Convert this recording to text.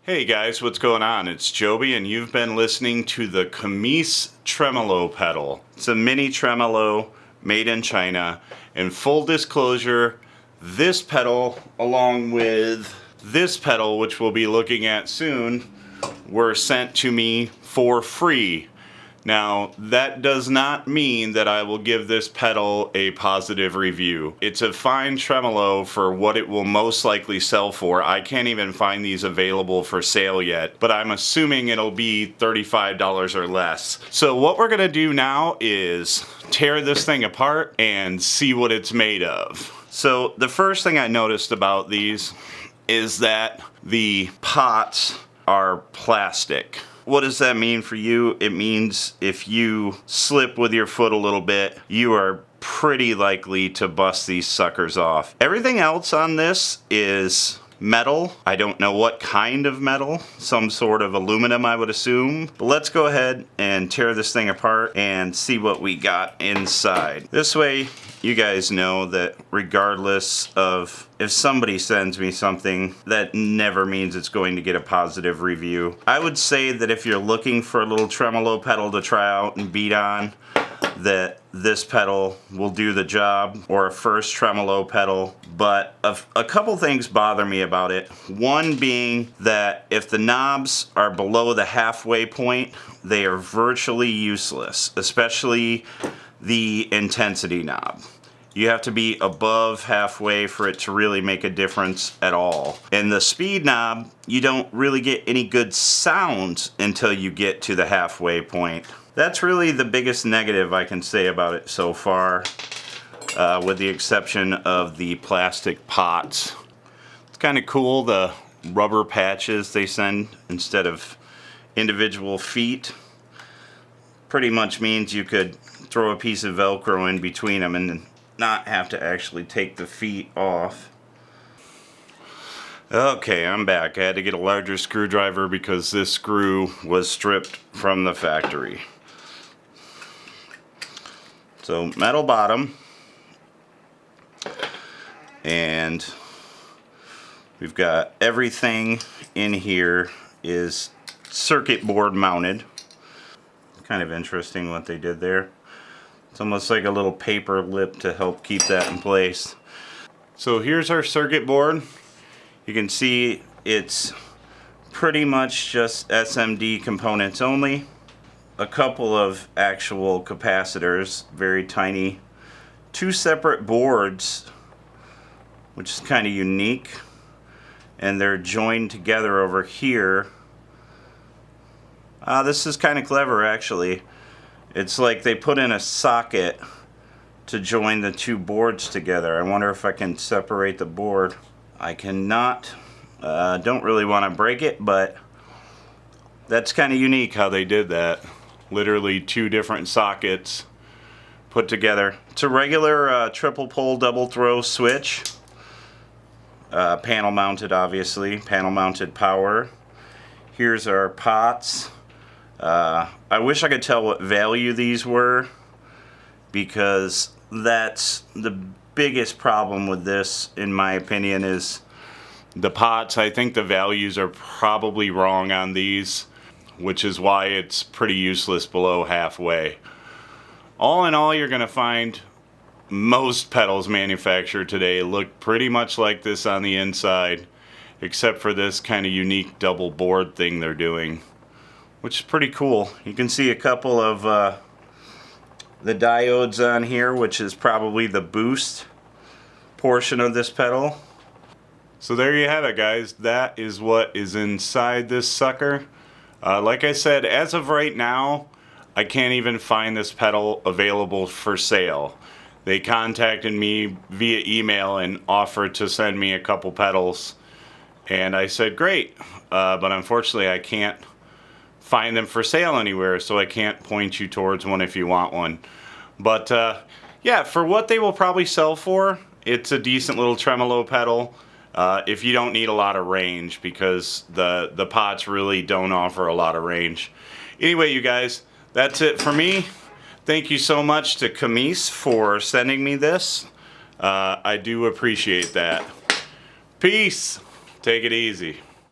Hey guys, what's going on? It's Joby and you've been listening to the Kmise Tremolo pedal. It's a mini tremolo made in China. And full disclosure, this pedal along with this pedal, which we'll be looking at soon, were sent to me for free. Now, that does not mean that I will give this pedal a positive review. It's a fine tremolo for what it will most likely sell for. I can't even find these available for sale yet, but I'm assuming it'll be $35 or less. So what we're gonna do now is tear this thing apart and see what it's made of. So the first thing I noticed about these is that the pots are plastic. What does that mean for you? It means if you slip with your foot a little bit, you are pretty likely to bust these suckers off. Everything else on this is metal. I don't know what kind of metal, some sort of aluminum I would assume. But let's go ahead and tear this thing apart and see what we got inside. This way you guys know that regardless of if somebody sends me something, that never means it's going to get a positive review. I would say that if you're looking for a little tremolo pedal to try out and beat on, that this pedal will do the job, or a first tremolo pedal. But a couple things bother me about it. One being that if the knobs are below the halfway point, they are virtually useless, especially the intensity knob. You have to be above halfway for it to really make a difference at all. And the speed knob, you don't really get any good sound until you get to the halfway point. That's really the biggest negative I can say about it so far, with the exception of the plastic pots. It's kind of cool, the rubber patches they send instead of individual feet. Pretty much means you could throw a piece of Velcro in between them and not have to actually take the feet off. Okay, I'm back. I had to get a larger screwdriver because this screw was stripped from the factory. So metal bottom, and we've got everything in here is circuit board mounted. Kind of interesting what they did there. It's almost like a little paper lip to help keep that in place. So here's our circuit board. You can see it's pretty much just SMD components only. A couple of actual capacitors, very tiny. Two separate boards, which is kind of unique. And they're joined together over here. This is kind of clever actually. It's like they put in a socket to join the two boards together. I wonder if I can separate the board. I cannot. Don't really want to break it, but That's kind of unique how they did that. Literally 2 different sockets put together. It's a regular triple pole double throw switch. Panel mounted, obviously. Panel mounted power. Here's our pots. I wish I could tell what value these were, because that's the biggest problem with this, in my opinion, is the pots. I think the values are probably wrong on these, which is why it's pretty useless below halfway. All in all, you're going to find most pedals manufactured today look pretty much like this on the inside, except for this kind of unique double board thing they're doing, which is pretty cool. You can see a couple of the diodes on here, which is probably the boost portion of this pedal. So there you have it, guys. That is what is inside this sucker. Like I said, as of right now, I can't even find this pedal available for sale. They contacted me via email and offered to send me a couple pedals, and I said great, but unfortunately I can't find them for sale anywhere, so I can't point you towards one if you want one. But yeah, for what they will probably sell for, it's a decent little tremolo pedal. If you don't need a lot of range, because the pots really don't offer a lot of range. Anyway, you guys, that's it for me. Thank you so much to Kmise for sending me this. I do appreciate that. Peace. Take it easy.